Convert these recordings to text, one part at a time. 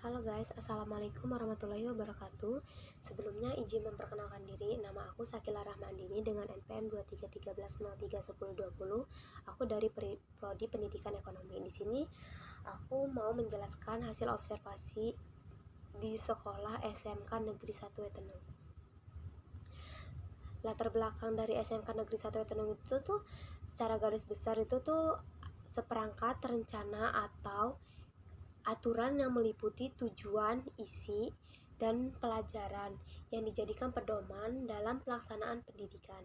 Halo guys, Assalamualaikum warahmatullahi wabarakatuh. Sebelumnya izin memperkenalkan diri, nama aku Sakila Rahmandini dengan NPM 2313031020. Aku dari Prodi Pendidikan Ekonomi. Di sini aku mau menjelaskan hasil observasi di sekolah SMK Negeri 1 Wetenung. Latar belakang dari SMK Negeri 1 Wetenung itu tuh secara garis besar itu tuh seperangkat rencana atau aturan yang meliputi tujuan, isi, dan pelajaran yang dijadikan pedoman dalam pelaksanaan pendidikan.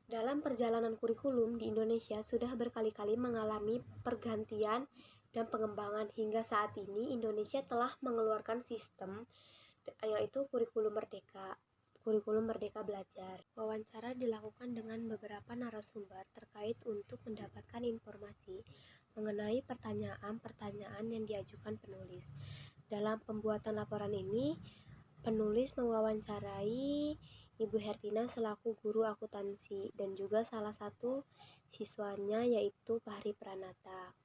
Dalam perjalanan kurikulum di Indonesia sudah berkali-kali mengalami pergantian dan pengembangan. Hingga saat ini Indonesia telah mengeluarkan sistem yaitu kurikulum Merdeka Belajar. Wawancara dilakukan dengan beberapa narasumber terkait untuk mendapatkan informasi mengenai pertanyaan-pertanyaan yang diajukan penulis. Dalam pembuatan laporan ini, penulis mewawancarai Ibu Hertina selaku guru akuntansi dan juga salah satu siswanya yaitu Fahri Pranata.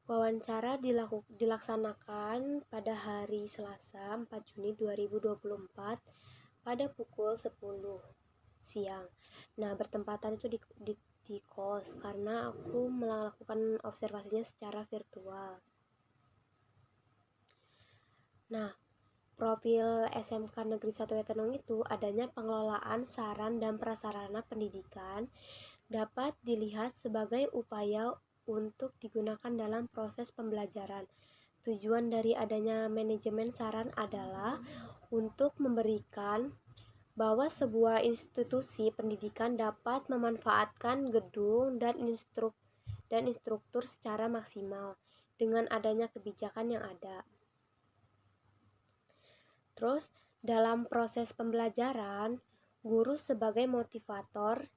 Wawancara dilaksanakan pada hari Selasa 4 Juni 2024 pada pukul 10 siang. Nah, bertempatan itu di kos karena aku melakukan observasinya secara virtual. Nah, profil SMK Negeri 1 Wetenung itu adanya pengelolaan saran dan prasarana pendidikan dapat dilihat sebagai upaya untuk digunakan dalam proses pembelajaran. Tujuan dari adanya manajemen saran adalah untuk memberikan bahwa sebuah institusi pendidikan dapat memanfaatkan gedung dan instruktur secara maksimal dengan adanya kebijakan yang ada. Terus, dalam proses pembelajaran, guru sebagai motivator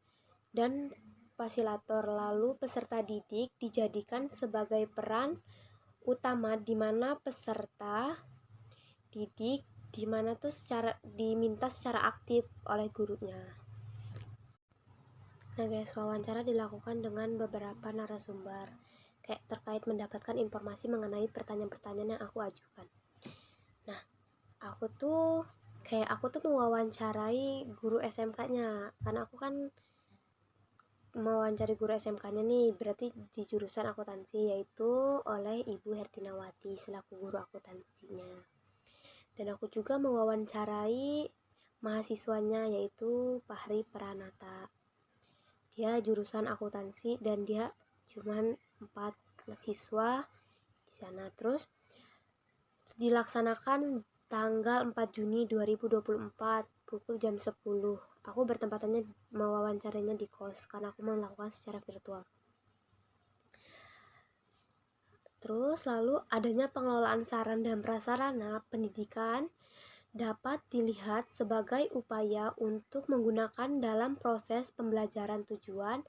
dan fasilitator, lalu peserta didik dijadikan sebagai peran utama di mana peserta didik diminta secara aktif oleh gurunya. Nah guys, wawancara dilakukan dengan beberapa narasumber terkait mendapatkan informasi mengenai pertanyaan-pertanyaan yang aku ajukan. Nah, aku tuh mewawancarai guru SMK-nya karena aku kan mewawancari guru SMK-nya nih, berarti di jurusan akuntansi, yaitu oleh Ibu Hertinawati selaku guru akuntansinya. Dan aku juga mewawancarai mahasiswanya yaitu Fahri Pranata. Dia jurusan akuntansi dan dia cuman 4 siswa di sana. Terus dilaksanakan tanggal 4 Juni 2024 pukul jam 10. Aku bertempatannya mewawancarainya di kos karena aku melakukan secara virtual. Terus lalu adanya pengelolaan saran dan prasarana pendidikan dapat dilihat sebagai upaya untuk menggunakan dalam proses pembelajaran. Tujuan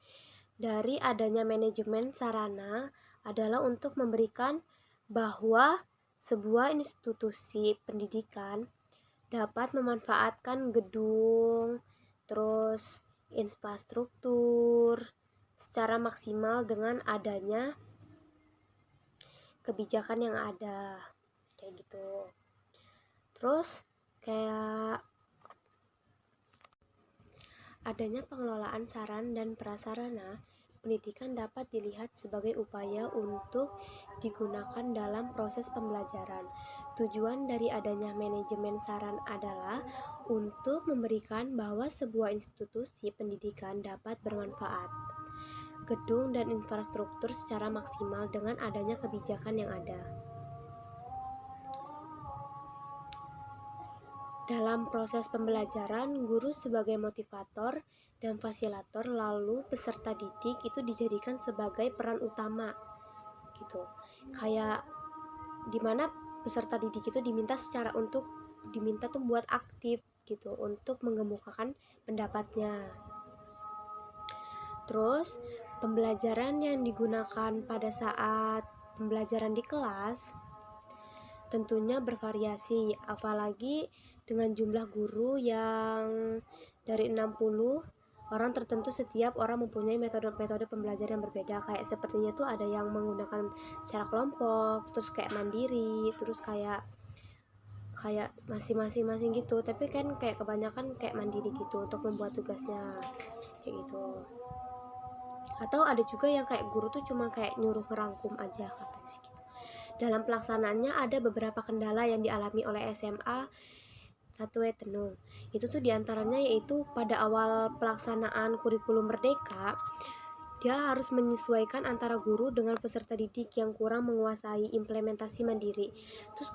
dari adanya manajemen sarana adalah untuk memberikan bahwa sebuah institusi pendidikan dapat memanfaatkan gedung, terus infrastruktur secara maksimal dengan adanya kebijakan yang ada kayak gitu. Terus kayak adanya pengelolaan saran dan prasarana pendidikan dapat dilihat sebagai upaya untuk digunakan dalam proses pembelajaran. Tujuan dari adanya manajemen saran adalah untuk memberikan bahwa sebuah institusi pendidikan dapat bermanfaat gedung dan infrastruktur secara maksimal dengan adanya kebijakan yang ada. Dalam proses pembelajaran, guru sebagai motivator dan fasilitator, lalu peserta didik itu dijadikan sebagai peran utama gitu. Kayak dimana peserta didik itu diminta tuh buat aktif gitu untuk mengemukakan pendapatnya. Terus pembelajaran yang digunakan pada saat pembelajaran di kelas tentunya bervariasi, apalagi dengan jumlah guru yang dari 60 orang tertentu. Setiap orang mempunyai metode-metode pembelajaran yang berbeda, kayak sepertinya tuh ada yang menggunakan secara kelompok, terus kayak mandiri, terus kayak masing-masing gitu, tapi kan kayak kebanyakan kayak mandiri gitu untuk membuat tugasnya kayak gitu. Atau ada juga yang kayak guru tuh cuma kayak nyuruh ngerangkum aja katanya gitu. Dalam pelaksanaannya ada beberapa kendala yang dialami oleh SMA 1 Tenung. Itu tuh diantaranya yaitu pada awal pelaksanaan kurikulum merdeka, dia harus menyesuaikan antara guru dengan peserta didik yang kurang menguasai implementasi mandiri. Terus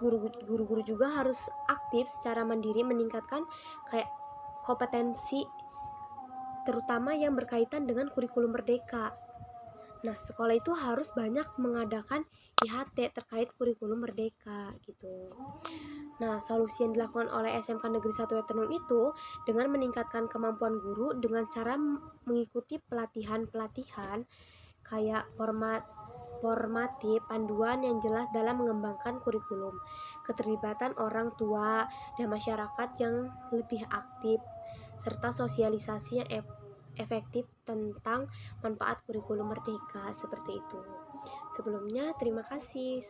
guru-guru juga harus aktif secara mandiri meningkatkan kayak kompetensi terutama yang berkaitan dengan kurikulum merdeka. Nah, sekolah itu harus banyak mengadakan IHT terkait kurikulum merdeka gitu. Nah, solusi yang dilakukan oleh SMK Negeri 1 Wetenung itu dengan meningkatkan kemampuan guru dengan cara mengikuti pelatihan-pelatihan kayak formatif, panduan yang jelas dalam mengembangkan kurikulum, keterlibatan orang tua dan masyarakat yang lebih aktif, serta sosialisasi yang efektif tentang manfaat kurikulum merdeka seperti itu. Sebelumnya, terima kasih.